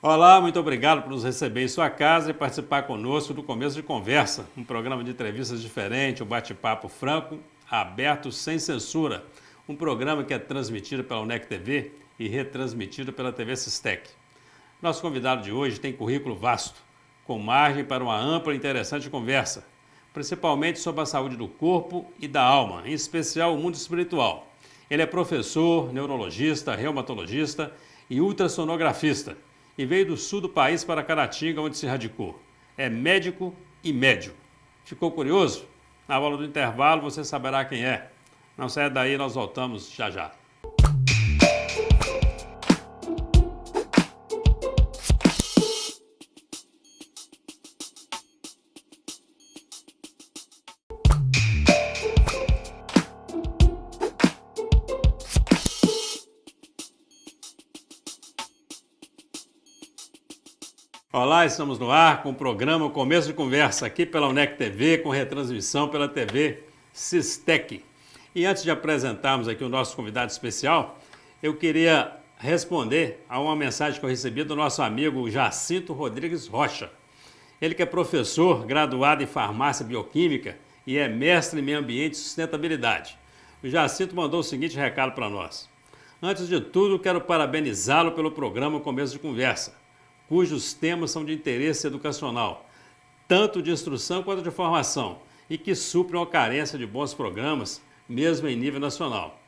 Olá, muito obrigado por nos receber em sua casa e participar conosco do Começo de Conversa, um programa de entrevistas diferente, um bate-papo franco, aberto, sem censura. Um programa que é transmitido pela UNEC TV e retransmitido pela TV Sistec. Nosso convidado de hoje tem currículo vasto, com margem para uma ampla e interessante conversa, principalmente sobre a saúde do corpo e da alma, em especial o mundo espiritual. Ele é professor, neurologista, reumatologista e ultrassonografista e veio do sul do país para Caratinga, onde se radicou. É médico e médio. Ficou curioso? Na bola do intervalo você saberá quem é. Não saia daí, nós voltamos já já. Olá, estamos no ar com o programa Começo de Conversa, aqui pela UNEC TV, com retransmissão pela TV Sistec. E antes de apresentarmos aqui o nosso convidado especial, eu queria responder a uma mensagem que eu recebi do nosso amigo Jacinto Rodrigues Rocha. Ele que é professor, graduado em farmácia bioquímica e é mestre em meio ambiente e sustentabilidade. O Jacinto mandou o seguinte recado para nós. Antes de tudo, quero parabenizá-lo pelo programa Começo de Conversa, cujos temas são de interesse educacional, tanto de instrução quanto de formação, e que suprem a carência de bons programas, mesmo em nível nacional.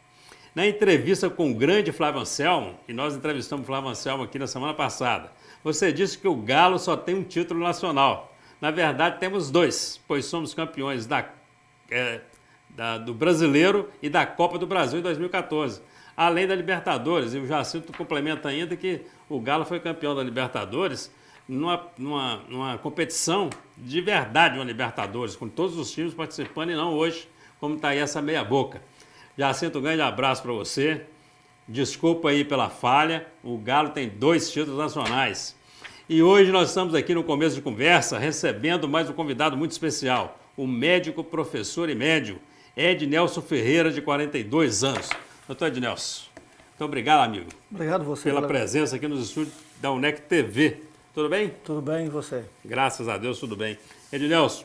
Na entrevista com o grande Flávio Anselmo, e nós entrevistamos o Flávio Anselmo aqui na semana passada, você disse que o Galo só tem um título nacional. Na verdade, temos dois, pois somos campeões do Brasileiro e da Copa do Brasil em 2014. Além da Libertadores, e o Jacinto complementa ainda que o Galo foi campeão da Libertadores numa competição de verdade, uma Libertadores, com todos os times participando e não hoje, como está aí essa meia boca. Jacinto, um grande abraço para você, desculpa aí pela falha, o Galo tem 2 títulos nacionais. E hoje nós estamos aqui no Começo de Conversa, recebendo mais um convidado muito especial, o médico, professor e médio, Ednelson Ferreira, de 42 anos. Doutor Ednelson, muito obrigado, amigo. Obrigado você pela presença aqui nos estúdios da UNEC TV. Tudo bem? Tudo bem, e você? Graças a Deus, tudo bem. Ednelson,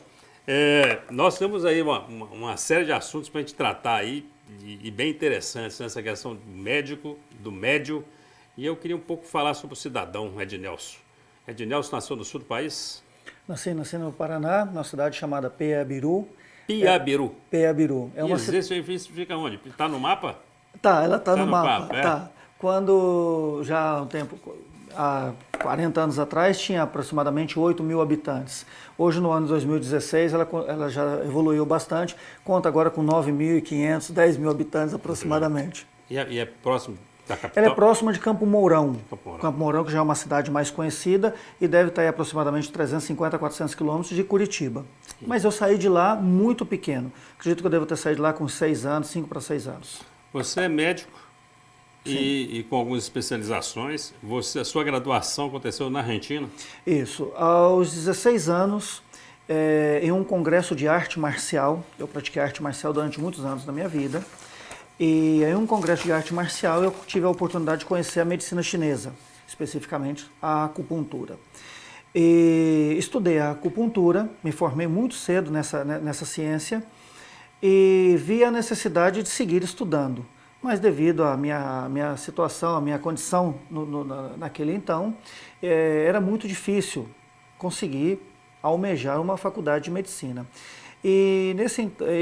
nós temos aí uma série de assuntos para a gente tratar aí, e bem interessantes, nessa questão do médico, do médio, e eu queria um pouco falar sobre o cidadão Ednelson. Ednelson nasceu no sul do país? Nasci no Paraná, numa cidade chamada Piabiru. Piabiru. Piabiru. Isso fica onde? Está no mapa? Tá, ela tá no mapa. mapa, Tá. Quando já há um tempo, há 40 anos atrás, tinha aproximadamente 8 mil habitantes. Hoje, no ano de 2016, ela já evoluiu bastante, conta agora com 9.500, 10 mil habitantes aproximadamente. E é próximo da capital? Ela é próxima de Campo Mourão. Campo Mourão, que já é uma cidade mais conhecida e deve estar aí aproximadamente 350 a 400 quilômetros de Curitiba. Mas eu saí de lá muito pequeno. Acredito que eu devo ter saído de lá com 6 anos, 5 para 6 anos. Você é médico e com algumas especializações. A sua graduação aconteceu na Argentina? Isso. Aos 16 anos, em um congresso de arte marcial, eu pratiquei arte marcial durante muitos anos da minha vida, e em um congresso de arte marcial eu tive a oportunidade de conhecer a medicina chinesa, especificamente a acupuntura. E estudei a acupuntura, me formei muito cedo nessa ciência, e vi a necessidade de seguir estudando. Mas devido à minha situação, à minha condição naquele então, era muito difícil conseguir almejar uma faculdade de medicina. E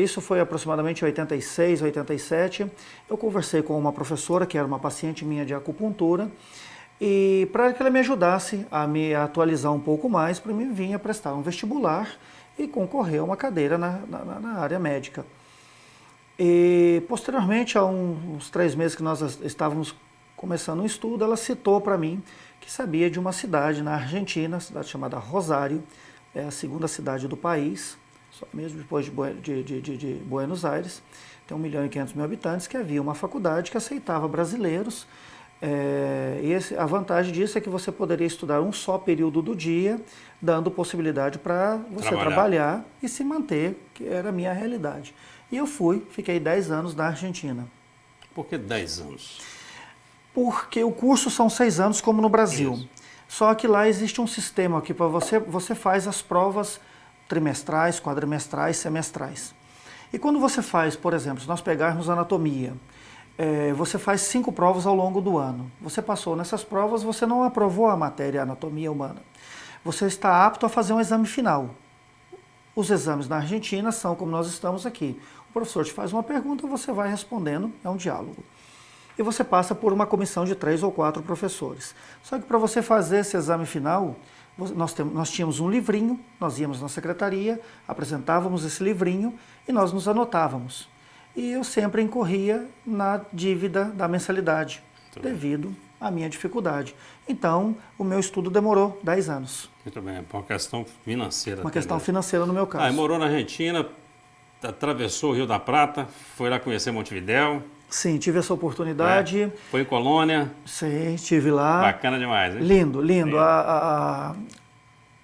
isso foi aproximadamente em 86, 87, eu conversei com uma professora, que era uma paciente minha de acupuntura, e para que ela me ajudasse a me atualizar um pouco mais, para mim vir a prestar um vestibular e concorrer a uma cadeira na área médica. E posteriormente, há uns 3 meses que nós estávamos começando um estudo, ela citou para mim que sabia de uma cidade na Argentina, cidade chamada Rosário, é a segunda cidade do país, só mesmo depois de Buenos Aires, tem 1.500.000 habitantes, que havia uma faculdade que aceitava brasileiros. A vantagem disso é que você poderia estudar um só período do dia, dando possibilidade para você trabalhar e se manter, que era a minha realidade. E eu fiquei 10 anos na Argentina. Por que 10 anos? Porque o curso são 6 anos, como no Brasil. Isso. Só que lá existe um sistema que para você faz as provas trimestrais, quadrimestrais, semestrais. E quando você faz, por exemplo, se nós pegarmos anatomia, você faz 5 provas ao longo do ano. Você passou nessas provas, você não aprovou a matéria anatomia humana. Você está apto a fazer um exame final. Os exames na Argentina são como nós estamos aqui. O professor te faz uma pergunta, você vai respondendo, é um diálogo. E você passa por uma comissão de 3 ou 4 professores. Só que para você fazer esse exame final, nós tínhamos um livrinho, nós íamos na secretaria, apresentávamos esse livrinho e nós nos anotávamos. E eu sempre incorria na dívida da mensalidade, devido à minha dificuldade. Então, o meu estudo demorou 10 anos. Muito bem, por uma questão financeira. Uma questão financeira no meu caso. Morou na Argentina, atravessou o Rio da Prata, foi lá conhecer Montevidéu. Sim, tive essa oportunidade. Foi em Colônia. Sim, estive lá. Bacana demais, hein? Lindo, lindo.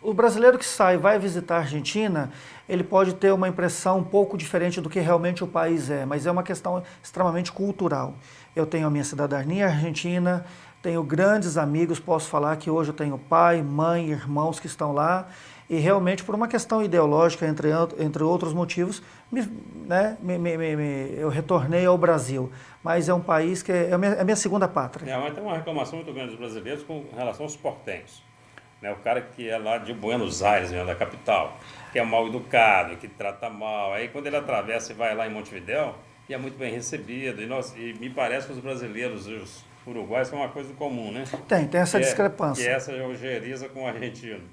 O brasileiro que vai visitar a Argentina, ele pode ter uma impressão um pouco diferente do que realmente o país é, mas é uma questão extremamente cultural. Eu tenho a minha cidadania argentina, tenho grandes amigos, posso falar que hoje eu tenho pai, mãe, irmãos que estão lá, e realmente por uma questão ideológica, entre outros motivos, eu retornei ao Brasil. Mas é um país que é a minha segunda pátria. Mas tem uma reclamação muito grande dos brasileiros com relação aos portenhos. O cara que é lá de Buenos Aires, da capital, que é mal educado, que trata mal. Aí quando ele atravessa e vai lá em Montevidéu, e é muito bem recebido. E me parece que os brasileiros e os uruguaios são uma coisa comum, né? Tem essa discrepância. Que essa algeriza com o argentino.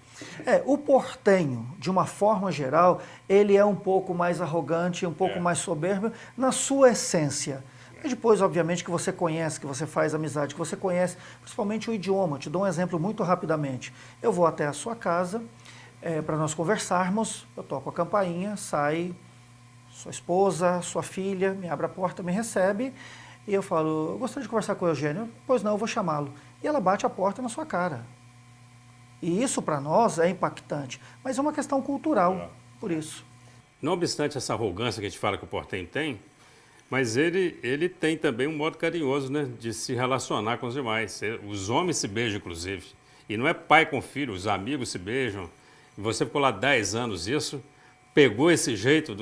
O portenho, de uma forma geral, ele é um pouco mais arrogante, um pouco mais soberbo na sua essência. E depois, obviamente, que você conhece, que você faz amizade, que você conhece, principalmente o idioma. Te dou um exemplo muito rapidamente. Eu vou até a sua casa para nós conversarmos, eu toco a campainha, sai sua esposa, sua filha, me abre a porta, me recebe, e eu falo, eu gostaria de conversar com o Eugênio. Pois não, eu vou chamá-lo. E ela bate a porta na sua cara. E isso para nós é impactante, mas é uma questão cultural, por isso. Não obstante essa arrogância que a gente fala que o portenho tem, mas ele tem também um modo carinhoso, né, de se relacionar com os demais. Os homens se beijam, inclusive. E não é pai com filho, os amigos se beijam. Você ficou lá 10 anos isso, pegou esse jeito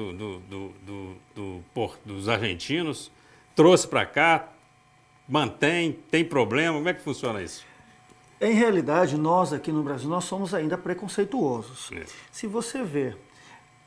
dos argentinos, trouxe para cá, mantém, tem problema. Como é que funciona isso? Em realidade, nós aqui no Brasil, nós somos ainda preconceituosos. Se você vê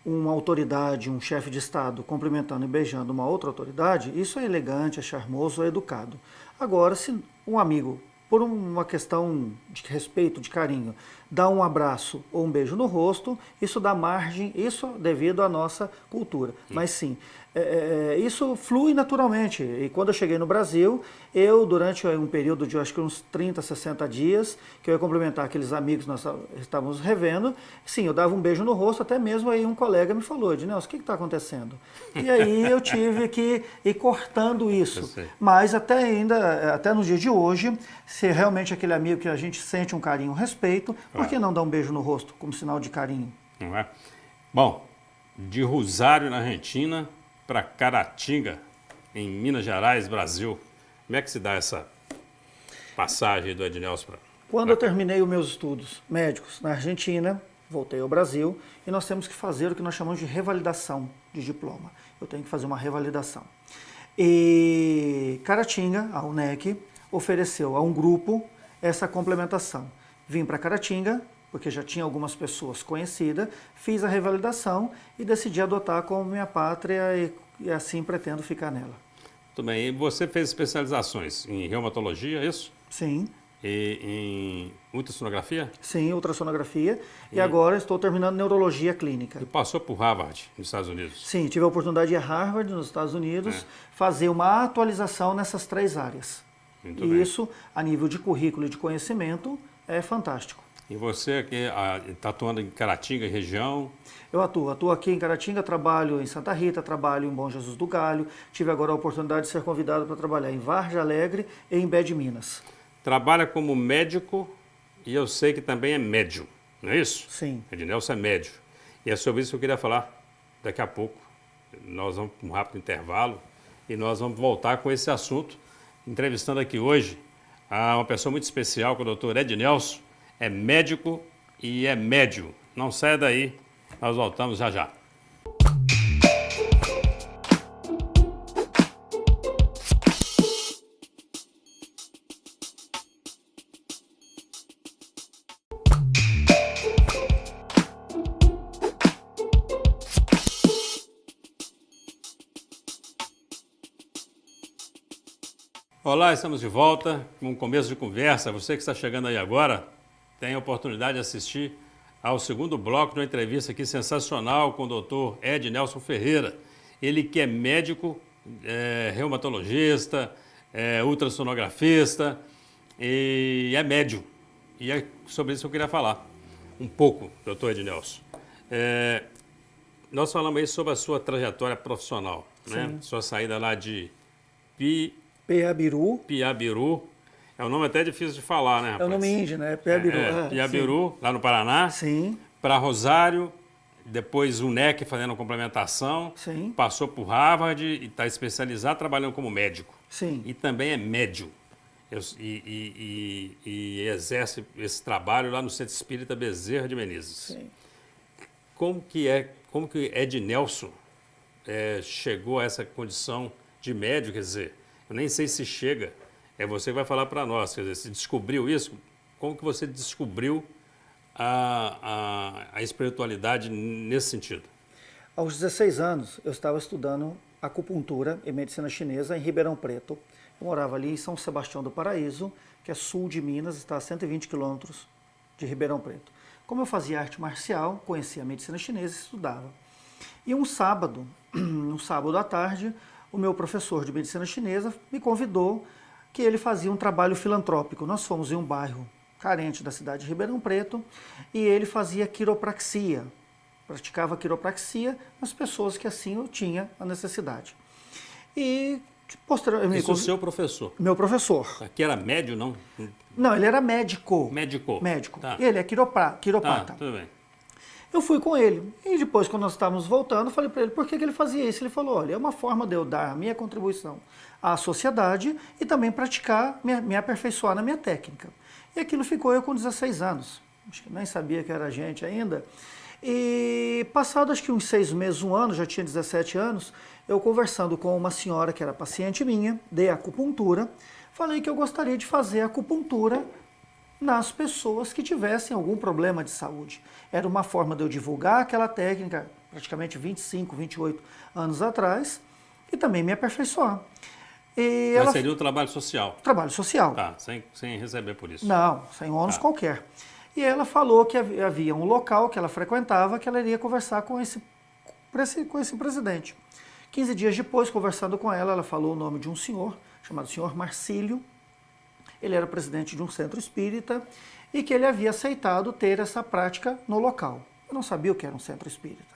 uma autoridade, um chefe de Estado cumprimentando e beijando uma outra autoridade, isso é elegante, é charmoso, é educado. Agora, se um amigo, por uma questão de respeito, de carinho, dá um abraço ou um beijo no rosto, isso dá margem, isso devido à nossa cultura. Mas sim, isso flui naturalmente. E quando eu cheguei no Brasil, durante um período de acho que uns 30, 60 dias, que eu ia cumprimentar aqueles amigos que nós estávamos revendo, sim, eu dava um beijo no rosto, até mesmo aí um colega me falou, Ednelson, o que está acontecendo? E aí eu tive que ir cortando isso. Mas até no dia de hoje, se realmente aquele amigo que a gente sente um carinho, um respeito, por que não dar um beijo no rosto como sinal de carinho? Não é? Bom, de Rosário, na Argentina, para Caratinga, em Minas Gerais, Brasil. Como é que se dá essa passagem do Ednelson? Quando eu terminei os meus estudos médicos na Argentina, voltei ao Brasil e nós temos que fazer o que nós chamamos de revalidação de diploma. Eu tenho que fazer uma revalidação. E Caratinga, a UNEC, ofereceu a um grupo essa complementação. Vim para Caratinga, porque já tinha algumas pessoas conhecidas, fiz a revalidação e decidi adotar como minha pátria e assim pretendo ficar nela. Muito bem. E você fez especializações em reumatologia, é isso? Sim. E em ultrassonografia? Sim, ultrassonografia. E agora estou terminando neurologia clínica. E passou por Harvard, nos Estados Unidos? Sim, tive a oportunidade de ir a Harvard, nos Estados Unidos, fazer uma atualização nessas 3 áreas. Muito e bem. Isso, a nível de currículo e de conhecimento, é fantástico. E você que está atuando em Caratinga, região? Eu atuo aqui em Caratinga, trabalho em Santa Rita, trabalho em Bom Jesus do Galho. Tive agora a oportunidade de ser convidado para trabalhar em Vargem Alegre e em Bé de Minas. Trabalha como médico e eu sei que também é médium, não é isso? Sim. Ednelson é médium. E é sobre isso que eu queria falar daqui a pouco. Nós vamos para um rápido intervalo e nós vamos voltar com esse assunto, entrevistando aqui hoje uma pessoa muito especial, que é o doutor Ednelson. é médico e é médio. Não saia daí, nós voltamos já já. Olá, estamos de volta com um começo de conversa. Você que está chegando aí agora tem a oportunidade de assistir ao segundo bloco de uma entrevista aqui sensacional com o Dr. Ednelson Ferreira. Ele que é médico, reumatologista, ultrassonografista e é médium. E é sobre isso que eu queria falar um pouco, Dr. Ednelson. Nós falamos aí sobre a sua trajetória profissional, né? Sua saída lá de Piabiru. É um nome até difícil de falar, né, rapaz? É o nome índio, né? Piabiru. Piabiru, lá no Paraná. Sim. Para Rosário, depois UNEC fazendo complementação. Sim. Passou por Harvard e está especializado trabalhando como médico. Sim. E também é médium. E exerce esse trabalho lá no Centro Espírita Bezerra de Menezes. Sim. Como que Ednelson chegou a essa condição de médium, quer dizer, eu nem sei se chega, é você que vai falar para nós, quer dizer, se descobriu isso, como que você descobriu a espiritualidade nesse sentido? Aos 16 anos, eu estava estudando acupuntura e medicina chinesa em Ribeirão Preto. Eu morava ali em São Sebastião do Paraíso, que é sul de Minas, está a 120 quilômetros de Ribeirão Preto. Como eu fazia arte marcial, conhecia a medicina chinesa e estudava. E um sábado à tarde, o meu professor de medicina chinesa me convidou que ele fazia um trabalho filantrópico. Nós fomos em um bairro carente da cidade de Ribeirão Preto e ele fazia quiropraxia, praticava quiropraxia nas pessoas que assim eu tinha a necessidade. E posteriormente... Isso é o seu professor? Meu professor. Aqui era médio, não? Não, ele era médico. Médico. Tá. Ele é quiropata. Tá, tudo bem. Eu fui com ele e depois, quando nós estávamos voltando, eu falei para ele por que ele fazia isso. Ele falou, olha, é uma forma de eu dar a minha contribuição à sociedade e também praticar, me aperfeiçoar na minha técnica. E aquilo ficou eu com 16 anos. Acho que nem sabia que era gente ainda. E passado acho que uns 6 meses, 1 ano, já tinha 17 anos, eu conversando com uma senhora que era paciente minha, de acupuntura, falei que eu gostaria de fazer acupuntura nas pessoas que tivessem algum problema de saúde. Era uma forma de eu divulgar aquela técnica, praticamente 25, 28 anos atrás, e também me aperfeiçoar. Mas seria o trabalho social? Trabalho social. Tá, sem receber por isso. Não, sem ônus qualquer. E ela falou que havia um local que ela frequentava que ela iria conversar com esse presidente. 15 dias depois, conversando com ela, ela falou o nome de um senhor, chamado senhor Marcílio. Ele era presidente de um centro espírita e que ele havia aceitado ter essa prática no local. Eu não sabia o que era um centro espírita.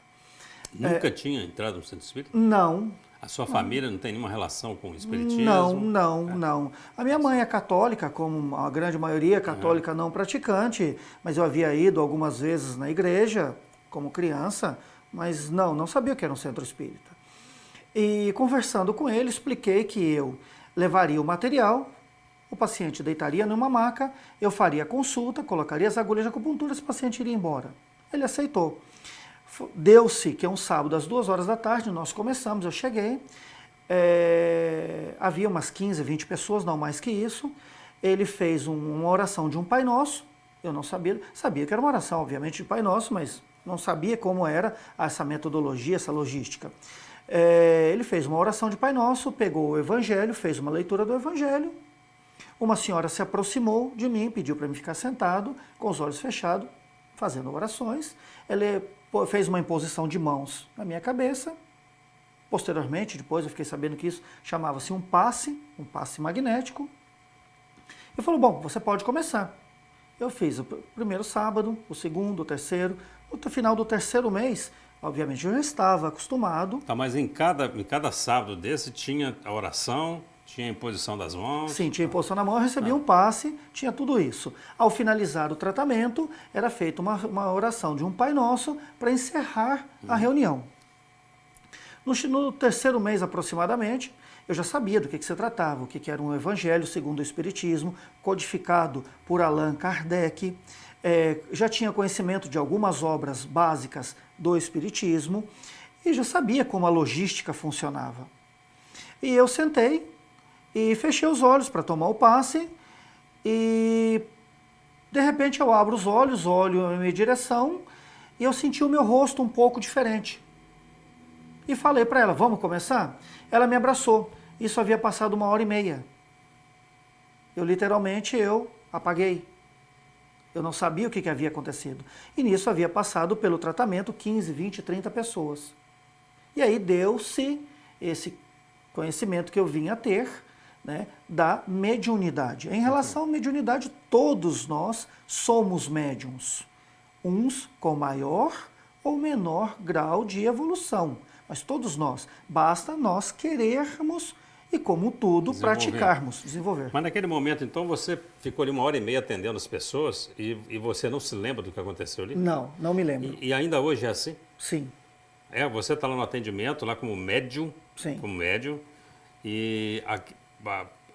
Nunca tinha entrado no centro espírita? Não. A sua família não tem nenhuma relação com o espiritismo? Não. A minha mãe é católica, como a grande maioria, católica não praticante, mas eu havia ido algumas vezes na igreja como criança, mas não sabia o que era um centro espírita. E conversando com ele, expliquei que eu levaria o material, o paciente deitaria numa maca, eu faria a consulta, colocaria as agulhas de acupuntura, esse paciente iria embora. Ele aceitou. Deu-se que é um sábado às 2 horas da tarde, nós começamos, eu cheguei, havia umas 15, 20 pessoas, não mais que isso. Ele fez uma oração de um Pai Nosso, eu não sabia que era uma oração, obviamente, de Pai Nosso, mas não sabia como era essa metodologia, essa logística. Ele fez uma oração de Pai Nosso, pegou o Evangelho, fez uma leitura do Evangelho. Uma senhora se aproximou de mim, pediu para mim ficar sentado, com os olhos fechados, fazendo orações. Ele fez uma imposição de mãos na minha cabeça. Posteriormente, depois eu fiquei sabendo que isso chamava-se um passe magnético. Eu falei, bom, você pode começar. Eu fiz o primeiro sábado, o segundo, o terceiro. No final do terceiro mês, obviamente eu já estava acostumado. Tá, mas em cada sábado desse tinha a oração... Tinha a imposição das mãos? Sim, tinha imposição na mão, eu recebia um passe, tinha tudo isso. Ao finalizar o tratamento, era feita uma oração de um Pai Nosso para encerrar a reunião. No terceiro mês, aproximadamente, eu já sabia do que se tratava, o que era um Evangelho segundo o Espiritismo, codificado por Allan Kardec. já tinha conhecimento de algumas obras básicas do Espiritismo e já sabia como a logística funcionava. E eu sentei e fechei os olhos para tomar o passe e de repente eu abro os olhos, olho em minha direção e eu senti o meu rosto um pouco diferente. E falei para ela, vamos começar? Ela me abraçou. Isso havia passado 1h30. Eu apaguei. Eu não sabia o que havia acontecido. E nisso havia passado pelo tratamento 15, 20, 30 pessoas. E aí deu-se esse conhecimento que eu vinha a ter, né, da mediunidade. Em relação à mediunidade, todos nós somos médiums. Uns com maior ou menor grau de evolução. Mas todos nós. Basta nós querermos e, como tudo, praticarmos, desenvolver. Mas naquele momento, então, você ficou ali 1h30 atendendo as pessoas e você não se lembra do que aconteceu ali? Não, não me lembro. E ainda hoje é assim? Sim. Você está lá no atendimento, lá como médium. Sim. Como médium. E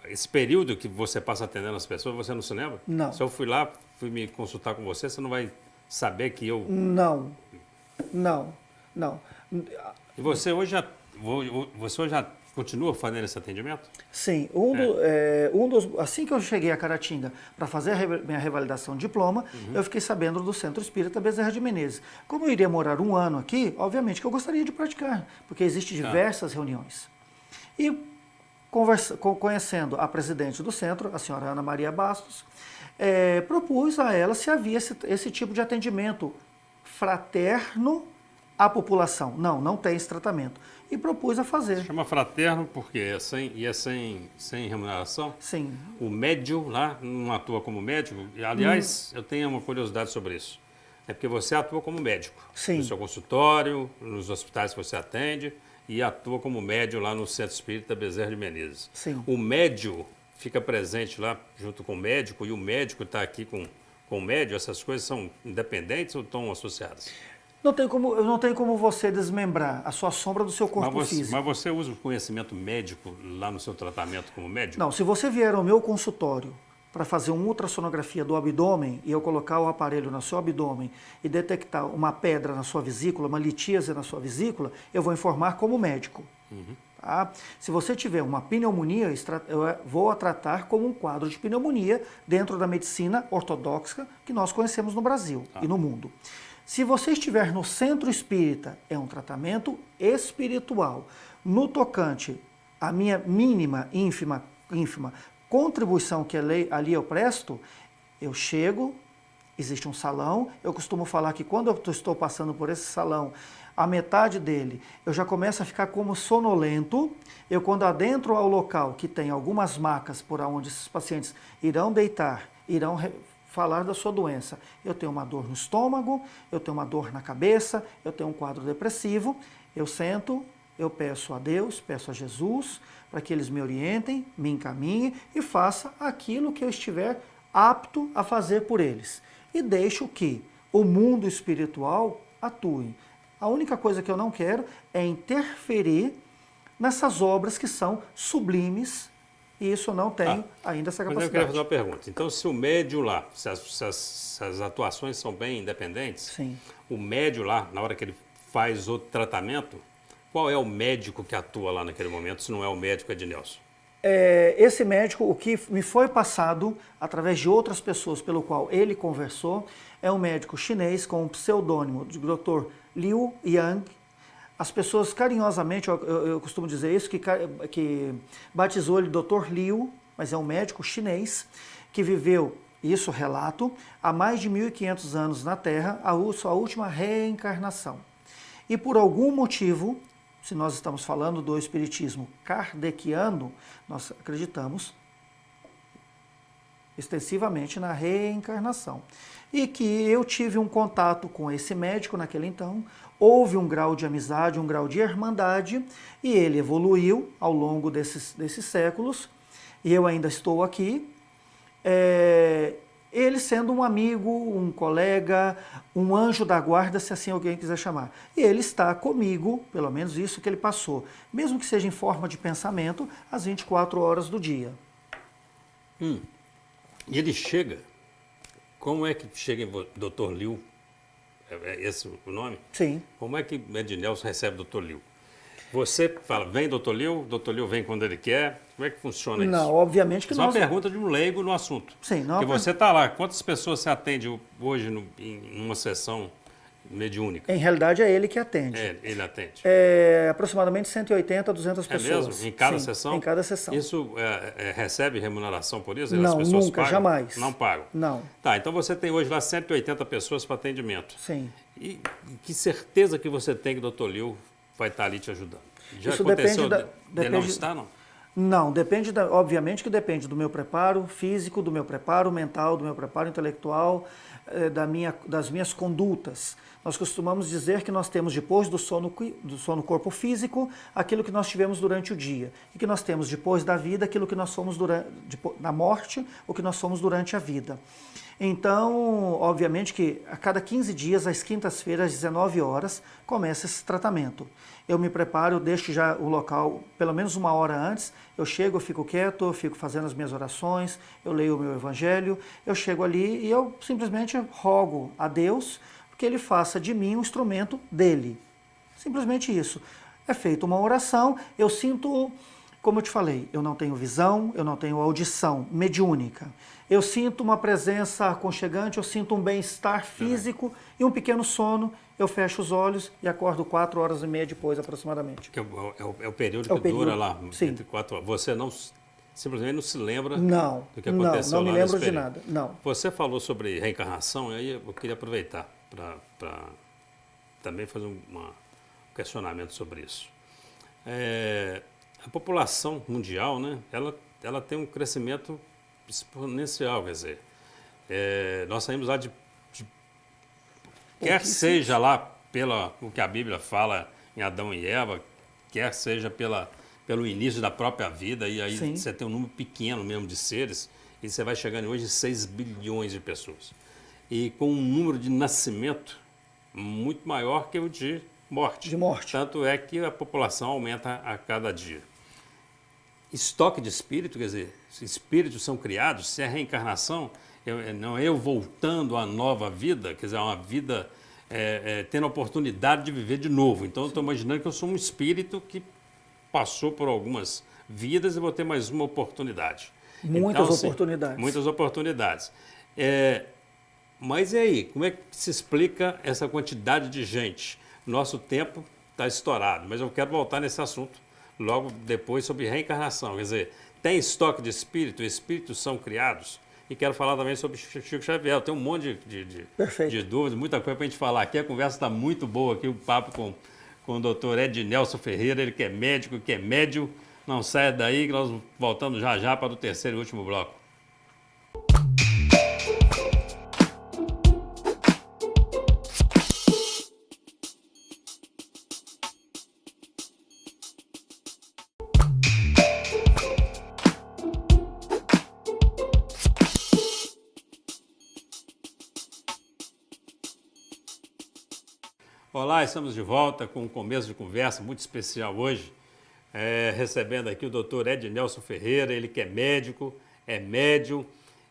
esse período que você passa atendendo as pessoas, você não se lembra? Não. Se eu fui lá, fui me consultar com você, você não vai saber que eu... Não. E você hoje já continua fazendo esse atendimento? Sim. Assim que eu cheguei a Caratinga para fazer minha revalidação de diploma, eu fiquei sabendo do Centro Espírita Bezerra de Menezes. Como eu iria morar 1 ano aqui, obviamente que eu gostaria de praticar, porque existem diversas reuniões. E conhecendo a presidente do centro, a senhora Ana Maria Bastos, propus a ela se havia esse tipo de atendimento fraterno à população. Não tem esse tratamento. E propus a fazer. Chama fraterno porque é sem remuneração? Sim. O médium lá não atua como médico? Aliás, eu tenho uma curiosidade sobre isso. É porque você atua como médico. Sim. No seu consultório, nos hospitais que você atende, e atua como médium lá no Centro Espírita Bezerra de Menezes. Sim. O médium fica presente lá junto com o médico e o médico está aqui com o médium? Essas coisas são independentes ou estão associadas? Não tem como você desmembrar a sua sombra do seu corpo físico. Mas você usa o conhecimento médico lá no seu tratamento como médico? Não, se você vier ao meu consultório para fazer uma ultrassonografia do abdômen e eu colocar o aparelho no seu abdômen e detectar uma pedra na sua vesícula, uma litíase na sua vesícula, eu vou informar como médico. Tá? Se você tiver uma pneumonia, eu vou a tratar como um quadro de pneumonia dentro da medicina ortodoxa que nós conhecemos no Brasil e no mundo. Se você estiver no centro espírita, é um tratamento espiritual. No tocante à minha mínima, ínfima contribuição que ali eu presto, eu chego, existe um salão, eu costumo falar que quando eu estou passando por esse salão, a metade dele, eu já começo a ficar como sonolento. Eu, quando adentro ao local que tem algumas macas por onde esses pacientes irão deitar, irão falar da sua doença. Eu tenho uma dor no estômago, eu tenho uma dor na cabeça, eu tenho um quadro depressivo. Eu sento, eu peço a Deus, peço a Jesus, para que eles me orientem, me encaminhem e faça aquilo que eu estiver apto a fazer por eles. E deixo que o mundo espiritual atue. A única coisa que eu não quero é interferir nessas obras que são sublimes. E isso não tem ainda essa capacidade. Mas eu queria fazer uma pergunta. Então, se o médium lá, se as atuações são bem independentes, Sim. O médium lá, na hora que ele faz o tratamento, qual é o médico que atua lá naquele momento, se não é o médico Ednelson? Esse médico, o que me foi passado através de outras pessoas pelo qual ele conversou, é um médico chinês com um pseudônimo de Dr. Liu Yang. As pessoas carinhosamente, eu costumo dizer isso, que batizou ele Dr. Liu, mas é um médico chinês que viveu, isso relato, há mais de 1.500 anos na Terra, a sua última reencarnação. E por algum motivo, se nós estamos falando do espiritismo kardeciano, nós acreditamos extensivamente na reencarnação. E que eu tive um contato com esse médico naquele então, houve um grau de amizade, um grau de irmandade, e ele evoluiu ao longo desses séculos, e eu ainda estou aqui, ele sendo um amigo, um colega, um anjo da guarda, se assim alguém quiser chamar. E ele está comigo, pelo menos isso que ele passou, mesmo que seja em forma de pensamento, às 24 horas do dia. E ele chega Como é que chega em Dr. Liu? É esse o nome? Sim. Como é que Ednelson recebe Dr. Liu? Você fala, vem Dr. Liu vem quando ele quer. Como é que funciona isso? Não, obviamente que Isso é nós... uma pergunta de um leigo no assunto. Sim, não... Porque você está lá, quantas pessoas você atende hoje em uma sessão mediúnica? Em realidade é ele que atende. Ele atende. Aproximadamente 180 a 200 pessoas. É mesmo? Em cada Sim, sessão? Em cada sessão. Isso recebe remuneração por isso? Não, As pessoas nunca, pagam? jamais. Não pagam? Não. Tá, então você tem hoje lá 180 pessoas para atendimento. Sim. E que certeza que você tem que o Dr. Liu vai estar ali te ajudando? Já Isso aconteceu depende de não estar, não? Não, depende, obviamente que depende do meu preparo físico, do meu preparo mental, do meu preparo intelectual, das minhas condutas. Nós costumamos dizer que nós temos depois do sono corpo físico, aquilo que nós tivemos durante o dia. E que nós temos depois da vida, aquilo que nós somos na morte, o que nós somos durante a vida. Então, obviamente que a cada 15 dias, às quintas-feiras, às 19 horas, começa esse tratamento. Eu me preparo, eu deixo já o local pelo menos uma hora antes, eu chego, eu fico quieto, eu fico fazendo as minhas orações, eu leio o meu evangelho, eu chego ali e eu simplesmente rogo a Deus que Ele faça de mim um instrumento dEle. Simplesmente isso. É feita uma oração, eu sinto, como eu te falei, eu não tenho visão, eu não tenho audição mediúnica. Eu sinto uma presença aconchegante, eu sinto um bem-estar físico e um pequeno sono. Eu fecho os olhos e acordo 4 horas e meia depois, aproximadamente. Que é o período que dura lá, sim. entre 4 horas. Você simplesmente não se lembra do que aconteceu não lá me lembro nesse de período. nada, não. Você falou sobre reencarnação, e aí eu queria aproveitar para também fazer um questionamento sobre isso. A população mundial, né, ela tem um crescimento exponencial, quer dizer, nós saímos lá quer seja lá o que a Bíblia fala em Adão e Eva, quer seja pelo início da própria vida, e aí você tem um número pequeno mesmo de seres, e você vai chegando hoje em 6 bilhões de pessoas. E com um número de nascimento muito maior que o de morte. Tanto é que a população aumenta a cada dia. Estoque de espírito, quer dizer, espíritos são criados, se é reencarnação, não é eu voltando à nova vida, quer dizer, uma vida tendo a oportunidade de viver de novo. Então eu estou imaginando que eu sou um espírito que passou por algumas vidas e vou ter mais uma oportunidade. Muitas oportunidades. Muitas oportunidades. Mas e aí, como é que se explica essa quantidade de gente? Nosso tempo está estourado, mas eu quero voltar nesse assunto logo depois sobre reencarnação. Quer dizer, tem estoque de espírito, espíritos são criados. E quero falar também sobre Chico Xavier. Tem um monte de dúvidas, muita coisa para a gente falar aqui. A conversa está muito boa aqui, o papo com o doutor Ednelson Ferreira, ele que é médico, que é médium. Não saia daí que nós voltamos já para o terceiro e último bloco. Olá, estamos de volta com um começo de conversa muito especial hoje, recebendo aqui o doutor Ednelson Ferreira, ele que é médico, é médium,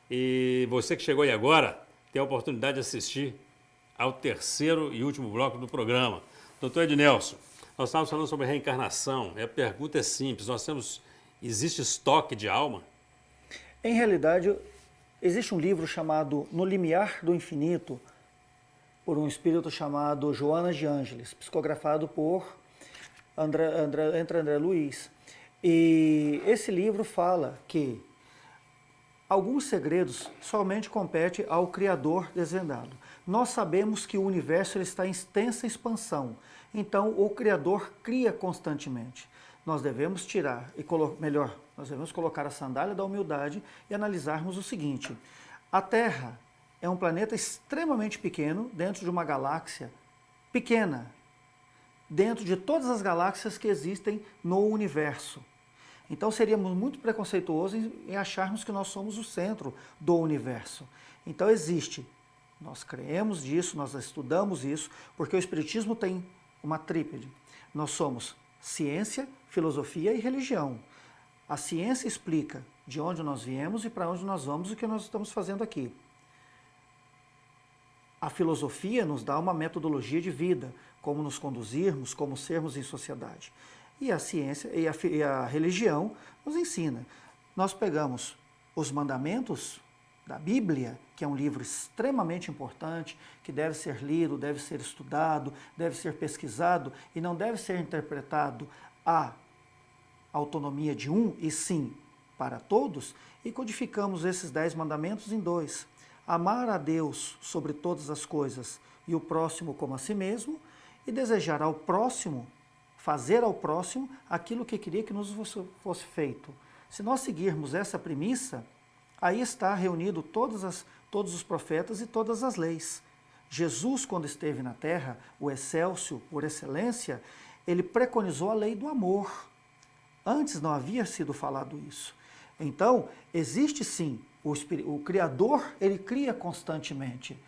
e você que chegou aí agora tem a oportunidade de assistir ao terceiro e último bloco do programa. Doutor Ednelson, nós estávamos falando sobre reencarnação, a pergunta é simples, existe estoque de alma? Em realidade, existe um livro chamado No Limiar do Infinito, por um espírito chamado Joana de Ângeles, psicografado por André Luiz. E esse livro fala que alguns segredos somente competem ao Criador desvendado. Nós sabemos que o universo ele está em extensa expansão, então o Criador cria constantemente. Nós devemos nós devemos colocar a sandália da humildade e analisarmos o seguinte: a Terra é um planeta extremamente pequeno dentro de uma galáxia pequena, dentro de todas as galáxias que existem no universo. Então seríamos muito preconceituosos em acharmos que nós somos o centro do universo. Então nós creemos disso, nós estudamos isso, porque o Espiritismo tem uma trípede. Nós somos ciência, filosofia e religião. A ciência explica de onde nós viemos e para onde nós vamos e o que nós estamos fazendo aqui. A filosofia nos dá uma metodologia de vida, como nos conduzirmos, como sermos em sociedade. E a ciência e a religião nos ensina. Nós pegamos os mandamentos da Bíblia, que é um livro extremamente importante, que deve ser lido, deve ser estudado, deve ser pesquisado e não deve ser interpretado à autonomia de um, e sim para todos, e codificamos esses 10 mandamentos em 2. Amar a Deus sobre todas as coisas e o próximo como a si mesmo, e desejar ao próximo, fazer ao próximo aquilo que queria que nos fosse feito. Se nós seguirmos essa premissa, aí está reunido todos os profetas e todas as leis. Jesus, quando esteve na terra, o excélsio por excelência, ele preconizou a lei do amor. Antes não havia sido falado isso. Então, existe sim, o Criador, ele cria constantemente.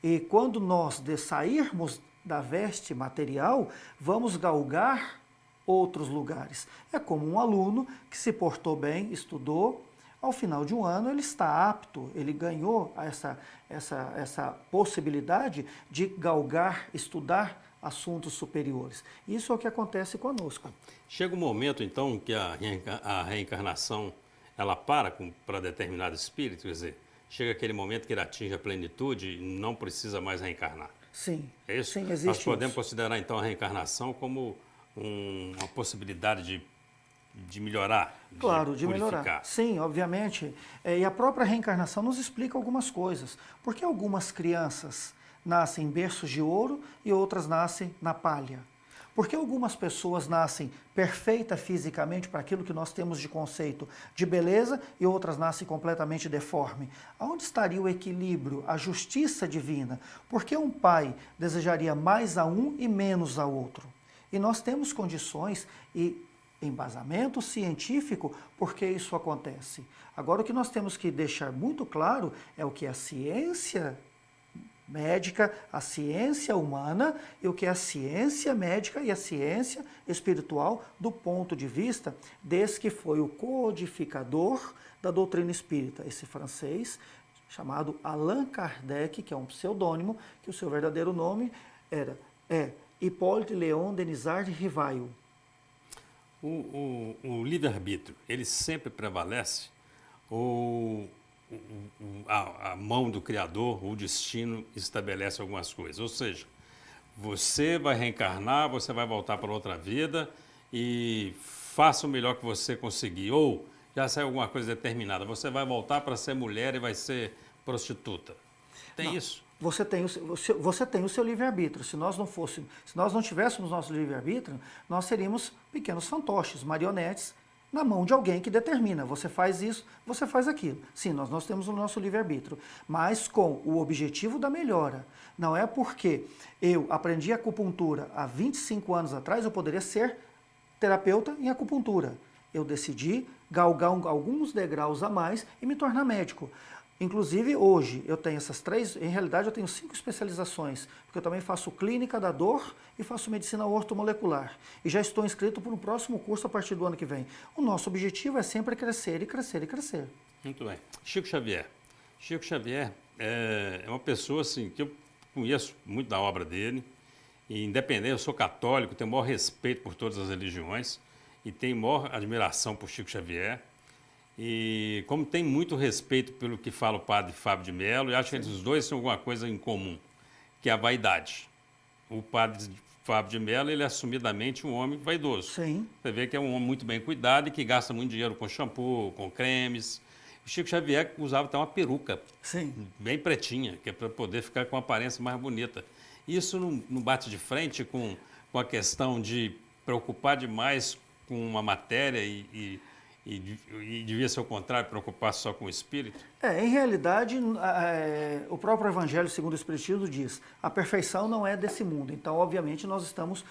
E quando nós sairmos da veste material, vamos galgar outros lugares. É como um aluno que se portou bem, estudou, ao final de um ano ele está apto, ele ganhou essa possibilidade de galgar, estudar assuntos superiores. Isso é o que acontece conosco. Chega um momento, então, que a reencarnação ela para determinado espírito, quer dizer, chega aquele momento que ele atinge a plenitude e não precisa mais reencarnar. Sim, é isso? Sim, existe. Nós podemos isso. considerar, então, a reencarnação como uma possibilidade de melhorar, claro, de melhorar. purificar. Sim, obviamente. E a própria reencarnação nos explica algumas coisas. Por que algumas crianças nascem em berços de ouro e outras nascem na palha? Por que algumas pessoas nascem perfeitas fisicamente para aquilo que nós temos de conceito de beleza e outras nascem completamente deforme? Aonde estaria o equilíbrio, a justiça divina? Por que um pai desejaria mais a um e menos a outro? E nós temos condições e embasamento científico porque isso acontece. Agora, o que nós temos que deixar muito claro é o que a ciência médica, a ciência humana e o que é a ciência médica e a ciência espiritual do ponto de vista desse que foi o codificador da doutrina espírita, esse francês chamado Allan Kardec, que é um pseudônimo, que o seu verdadeiro nome é Hippolyte Léon Denisard Rivail. O livre-arbítrio, ele sempre prevalece ou a mão do Criador, o destino estabelece algumas coisas? Ou seja, você vai reencarnar, você vai voltar para outra vida e faça o melhor que você conseguir. Ou já saiu alguma coisa determinada, você vai voltar para ser mulher e vai ser prostituta. Tem isso? Você tem o seu livre-arbítrio. Se nós não tivéssemos nosso livre-arbítrio, nós seríamos pequenos fantoches, marionetes, na mão de alguém que determina, você faz isso, você faz aquilo. Sim, nós temos o nosso livre-arbítrio, mas com o objetivo da melhora. Não é porque eu aprendi acupuntura há 25 anos atrás, eu poderia ser terapeuta em acupuntura. Eu decidi galgar alguns degraus a mais e me tornar médico. Inclusive, hoje, eu tenho essas 3, em realidade eu tenho 5 especializações, porque eu também faço clínica da dor e faço medicina ortomolecular. E já estou inscrito para um próximo curso a partir do ano que vem. O nosso objetivo é sempre crescer e crescer e crescer. Muito bem. Chico Xavier. Chico Xavier é uma pessoa assim, que eu conheço muito da obra dele, e independente, eu sou católico, tenho o maior respeito por todas as religiões, e tenho maior admiração por Chico Xavier. E como tem muito respeito pelo que fala o padre Fábio de Mello, eu acho que eles os dois têm alguma coisa em comum, que é a vaidade. O padre Fábio de Mello, ele é assumidamente um homem vaidoso. Sim. Você vê que é um homem muito bem cuidado e que gasta muito dinheiro com shampoo, com cremes. O Chico Xavier usava até uma peruca, Sim, bem pretinha, que é para poder ficar com uma aparência mais bonita. Isso não bate de frente com a questão de preocupar demais com uma matéria e devia ser o contrário, preocupar só com o espírito? Em realidade, o próprio Evangelho segundo o Espiritismo diz, a perfeição não é desse mundo. Então, obviamente, nós estamos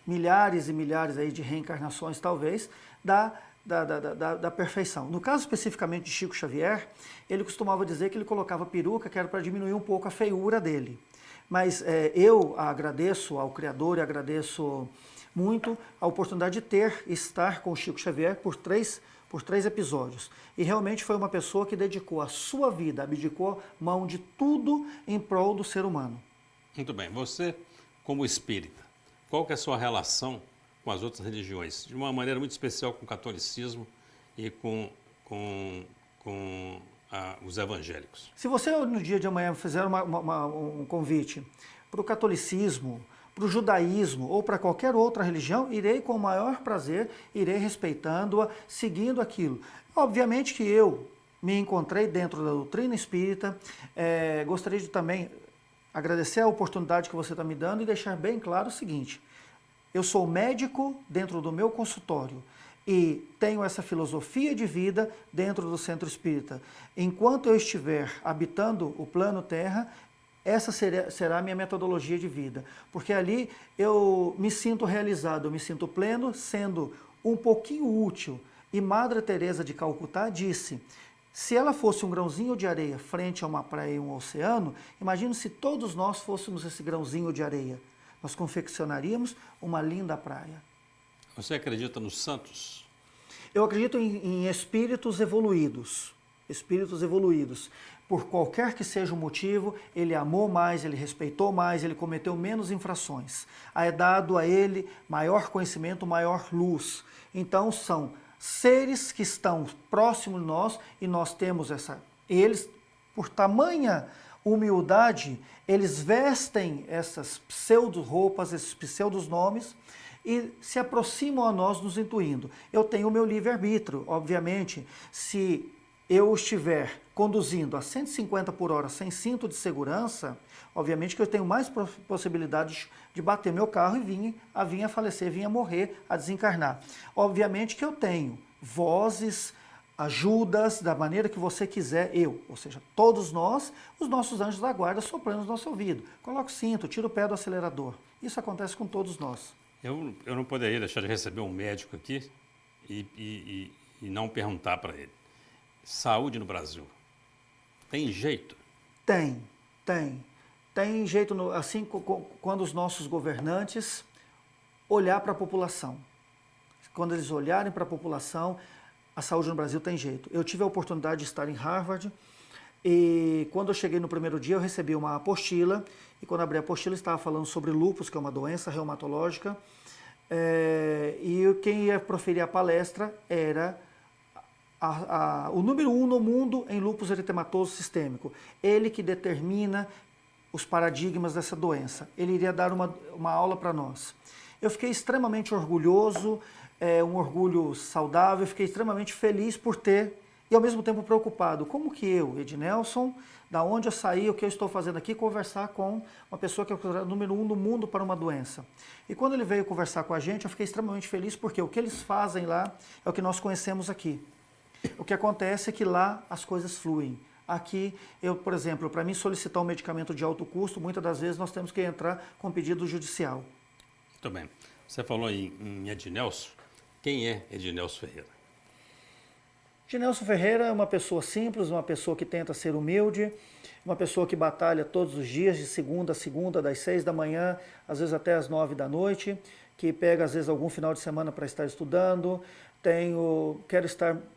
milhares e milhares aí de reencarnações, talvez, da perfeição. No caso especificamente de Chico Xavier, ele costumava dizer que ele colocava peruca, que era para diminuir um pouco a feiura dele. Mas eu agradeço ao Criador e agradeço muito a oportunidade de estar com o Chico Xavier por 3 por 3 episódios. E realmente foi uma pessoa que dedicou a sua vida, abdicou mão de tudo em prol do ser humano. Muito bem. Você, como espírita, qual que é a sua relação com as outras religiões? De uma maneira muito especial com o catolicismo e com os evangélicos. Se você no dia de amanhã fizer um convite para o catolicismo, para o judaísmo ou para qualquer outra religião, irei com o maior prazer, irei respeitando-a, seguindo aquilo. Obviamente que eu me encontrei dentro da doutrina espírita, gostaria de também agradecer a oportunidade que você está me dando e deixar bem claro o seguinte: eu sou médico dentro do meu consultório e tenho essa filosofia de vida dentro do centro espírita. Enquanto eu estiver habitando o plano Terra, essa será a minha metodologia de vida. Porque ali eu me sinto realizado, eu me sinto pleno, sendo um pouquinho útil. E Madre Teresa de Calcutá disse: se ela fosse um grãozinho de areia frente a uma praia e um oceano, imagine se todos nós fôssemos esse grãozinho de areia. Nós confeccionaríamos uma linda praia. Você acredita nos santos? Eu acredito em espíritos evoluídos. Espíritos evoluídos. Por qualquer que seja o motivo, ele amou mais, ele respeitou mais, ele cometeu menos infrações. É dado a ele maior conhecimento, maior luz. Então são seres que estão próximos de nós e nós temos eles, por tamanha humildade, eles vestem essas pseudo-roupas, esses pseudo-nomes e se aproximam a nós nos intuindo. Eu tenho o meu livre-arbítrio, obviamente. Se eu estiver conduzindo a 150 por hora sem cinto de segurança, obviamente que eu tenho mais possibilidades de bater meu carro e vir a falecer, vir a morrer, a desencarnar. Obviamente que eu tenho vozes, ajudas, da maneira que você quiser, ou seja, todos nós, os nossos anjos da guarda soprando no nosso ouvido. Coloca o cinto, tira o pé do acelerador. Isso acontece com todos nós. Eu não poderia deixar de receber um médico aqui e não perguntar para ele. Saúde no Brasil. Tem jeito? Tem. Tem jeito, assim, quando os nossos governantes olhar para a população. Quando eles olharem para a população, a saúde no Brasil tem jeito. Eu tive a oportunidade de estar em Harvard e quando eu cheguei no primeiro dia eu recebi uma apostila e quando abri a apostila estava falando sobre lúpus, que é uma doença reumatológica, e quem ia proferir a palestra era o número 1 no mundo em lúpus eritematoso sistêmico. Ele que determina os paradigmas dessa doença. Ele iria dar uma aula para nós. Eu fiquei extremamente orgulhoso, um orgulho saudável, fiquei extremamente feliz por ter e ao mesmo tempo preocupado. Como que eu, Ednelson, da onde eu saí, o que eu estou fazendo aqui, conversar com uma pessoa que é o número 1 no mundo para uma doença. E quando ele veio conversar com a gente, eu fiquei extremamente feliz porque o que eles fazem lá é o que nós conhecemos aqui. O que acontece é que lá as coisas fluem. Aqui, por exemplo, para mim solicitar um medicamento de alto custo, muitas das vezes nós temos que entrar com pedido judicial. Muito bem. Você falou em Ednelson. Quem é Ednelson Ferreira? Ednelson Ferreira é uma pessoa simples, uma pessoa que tenta ser humilde, uma pessoa que batalha todos os dias, de segunda a segunda, das 6 da manhã, às vezes até às 9 da noite, que pega às vezes algum final de semana para estar estudando.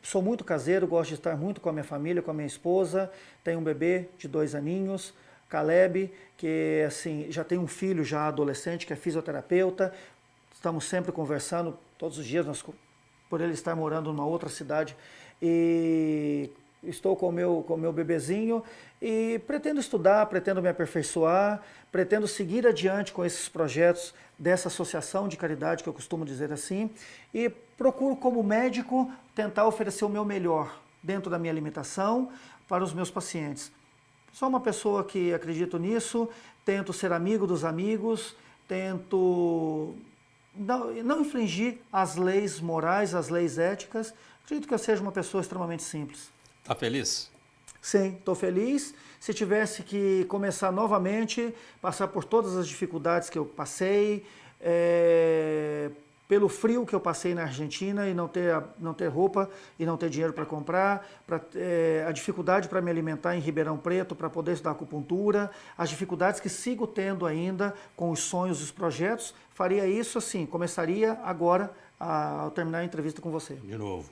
Sou muito caseiro, gosto de estar muito com a minha família, com a minha esposa, tenho um bebê de 2 aninhos, Caleb, que assim, já tem um filho já adolescente, que é fisioterapeuta, estamos sempre conversando, todos os dias, por ele estar morando numa outra cidade, e estou com o meu bebezinho e pretendo estudar, pretendo me aperfeiçoar, pretendo seguir adiante com esses projetos dessa associação de caridade, que eu costumo dizer assim, e procuro como médico tentar oferecer o meu melhor dentro da minha limitação para os meus pacientes. Sou uma pessoa que acredito nisso, tento ser amigo dos amigos, tento não infringir as leis morais, as leis éticas. Acredito que eu seja uma pessoa extremamente simples. Está feliz? Sim, estou feliz. Se tivesse que começar novamente, passar por todas as dificuldades que eu passei, pelo frio que eu passei na Argentina e não ter roupa e não ter dinheiro para comprar, a dificuldade para me alimentar em Ribeirão Preto, para poder estudar acupuntura, as dificuldades que sigo tendo ainda com os sonhos e os projetos, faria isso assim, começaria agora ao terminar a entrevista com você. De novo,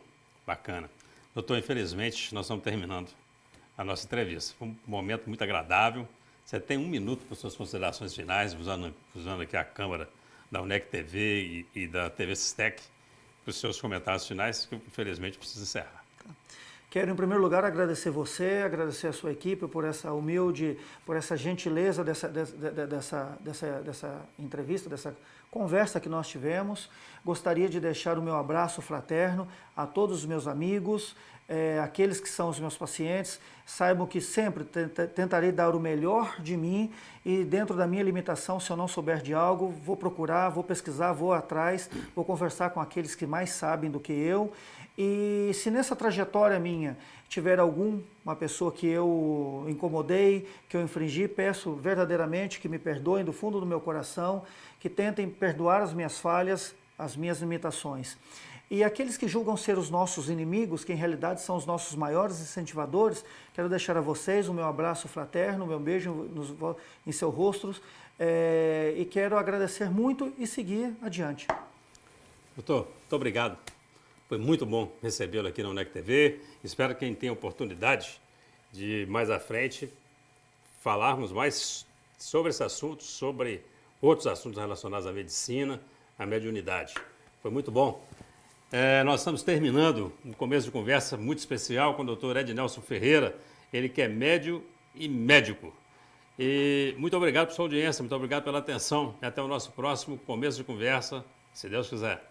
Bacana. Doutor, infelizmente, nós estamos terminando a nossa entrevista. Foi um momento muito agradável. Você tem 1 minuto para suas considerações finais, usando aqui a câmera da UNEC TV e da TV Sistec, para os seus comentários finais, que eu, infelizmente, preciso encerrar. Quero, em primeiro lugar, agradecer você, agradecer a sua equipe por essa humilde, por essa gentileza dessa entrevista, dessa conversa que nós tivemos. Gostaria de deixar o meu abraço fraterno a todos os meus amigos, aqueles que são os meus pacientes. Saibam que sempre tentarei dar o melhor de mim e, dentro da minha limitação, se eu não souber de algo, vou procurar, vou pesquisar, vou atrás, vou conversar com aqueles que mais sabem do que eu. E se nessa trajetória minha tiver uma pessoa que eu incomodei, que eu infringi, peço verdadeiramente que me perdoem do fundo do meu coração, que tentem perdoar as minhas falhas, as minhas limitações. E aqueles que julgam ser os nossos inimigos, que em realidade são os nossos maiores incentivadores, quero deixar a vocês o meu abraço fraterno, o meu beijo em seus rostos, e quero agradecer muito e seguir adiante. Doutor, muito obrigado. Foi muito bom recebê-lo aqui na UNEC TV. Espero que quem tenha oportunidade de, mais à frente, falarmos mais sobre esse assunto, sobre outros assuntos relacionados à medicina, à mediunidade. Foi muito bom. Nós estamos terminando um começo de conversa muito especial com o doutor Ednelson Ferreira, ele que é médium e médico. E muito obrigado por sua audiência, muito obrigado pela atenção e até o nosso próximo começo de conversa, se Deus quiser.